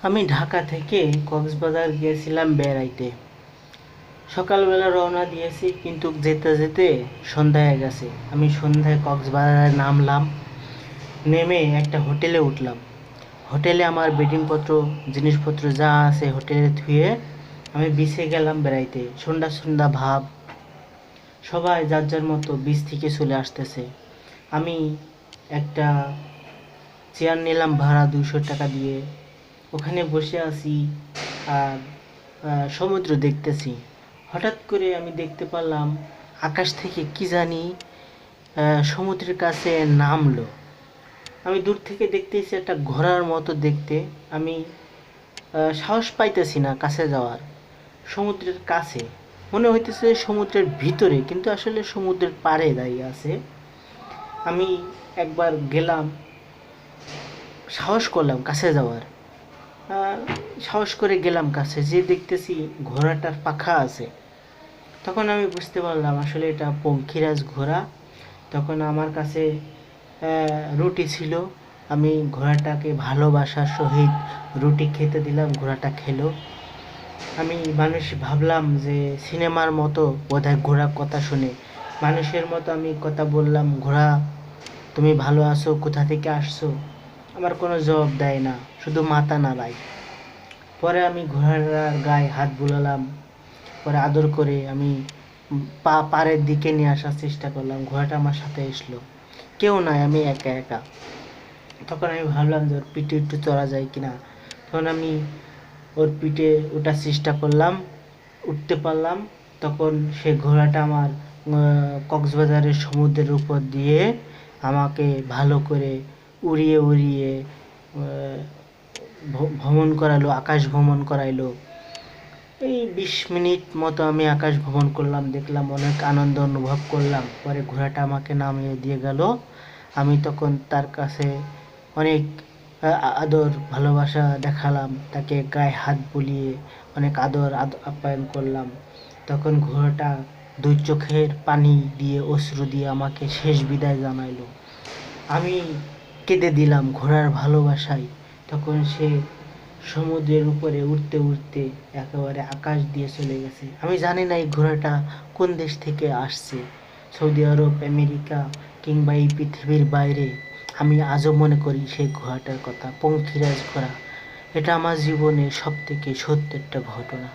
আমি ঢাকা থেকে কক্সবাজার গিয়েছিলাম বেড়াইতে। সকালবেলা রওনা দিয়েছি, কিন্তু যেতে যেতে সন্ধ্যা হয়ে গেছে। আমি সন্ধ্যায় কক্সবাজারে নামলাম, নেমে একটা হোটেলে উঠলাম। হোটেলে আমার বেডিংপত্র, জিনিসপত্র যা আছে হোটেলে থুয়ে আমি বিচে গেলাম বেড়াইতে। সন্ধ্যা সন্ধ্যা ভাব, সবাই যার যার মতো বিচ থেকে চলে আসতেছে। আমি একটা চেয়ার নিলাম ভাড়া 200 টাকা দিয়ে, ওখানে বসে আছি আর সমুদ্র দেখতেছি। হঠাৎ করে আমি দেখতে পারলাম আকাশ থেকে কি জানি সমুদ্রের কাছে নামলো। আমি দূর থেকে দেখতেছি একটা ঘোড়ার মতো দেখতে। আমি সাহস পাইতেছি না কাছে যাওয়ার। সমুদ্রের কাছে মনে হইতেছে সমুদ্রের ভিতরে, কিন্তু আসলে সমুদ্রের পাড়ে দাঁড়িয়ে আছে। আমি একবার গেলাম, সাহস করলাম কাছে যাওয়ার। সাহস করে গেলাম কাছে, যে দেখতেছি ঘোড়াটার পাখা আছে। তখন আমি বুঝতে পারলাম আসলে এটা পঙ্খিরাজ ঘোড়া। তখন আমার কাছে রুটি ছিল, আমি ঘোড়াটাকে ভালোবাসার সহিত রুটি খেতে দিলাম, ঘোড়াটা খেলো। আমি ভাবলাম যে সিনেমার মতো বোধহয় ঘোড়া কথা শুনে মানুষের মতো আমি কথা বললাম, ঘোড়া তুমি ভালো আছো, কোথা থেকে আসছো? আমার কোনো জবাব দেয় না, শুধু মাথা নাড়ায়। পরে আমি ঘোড়ার গায়ে হাত বুলালাম, পরে আদর করে আমি পাড়ের দিকে নিয়ে আসার চেষ্টা করলাম। ঘোড়াটা আমার সাথে এসলো, কেউ নাই, আমি একা একা। তখন আমি ভাবলাম যে ওর পিঠে একটু চড়া যায় কিনা। তখন আমি ওর পিঠে ওঠার চেষ্টা করলাম, উঠতে পারলাম। তখন সে ঘোড়াটা আমার কক্সবাজারের সমুদ্রের উপর দিয়ে আমাকে ভালো করে উড়িয়ে উড়িয়ে ভ্রমণ করালো, আকাশ ভ্রমণ করাইলো। এই 20 মিনিট মতো আমি আকাশ ভ্রমণ করলাম, দেখলাম, অনেক আনন্দ অনুভব করলাম। পরে ঘোড়াটা আমাকে নামিয়ে দিয়ে গেল। আমি তখন তার কাছে অনেক আদর ভালোবাসা দেখালাম, তাকে গায়ে হাত বুলিয়ে অনেক আদর আপ্যায়ন করলাম। তখন ঘোড়াটা 2 চোখের পানি দিয়ে, অশ্রু দিয়ে আমাকে শেষ বিদায় জানাইলো। আমি কেঁদে দিলাম ঘোড়ার ভালোবাসায়। তখন সে সমুদ্রের উপরে উঠতে উঠতে একেবারে আকাশ দিয়ে চলে গেছে। আমি জানি না এই ঘোড়াটা কোন দেশ থেকে আসছে, সৌদি আরব, আমেরিকা কিংবা এই পৃথিবীর বাইরে। আমি আজও মনে করি সেই ঘোড়াটার কথা, পঙ্খিরাজ ঘোড়া। এটা আমার জীবনের সব থেকে সত্য একটা ঘটনা।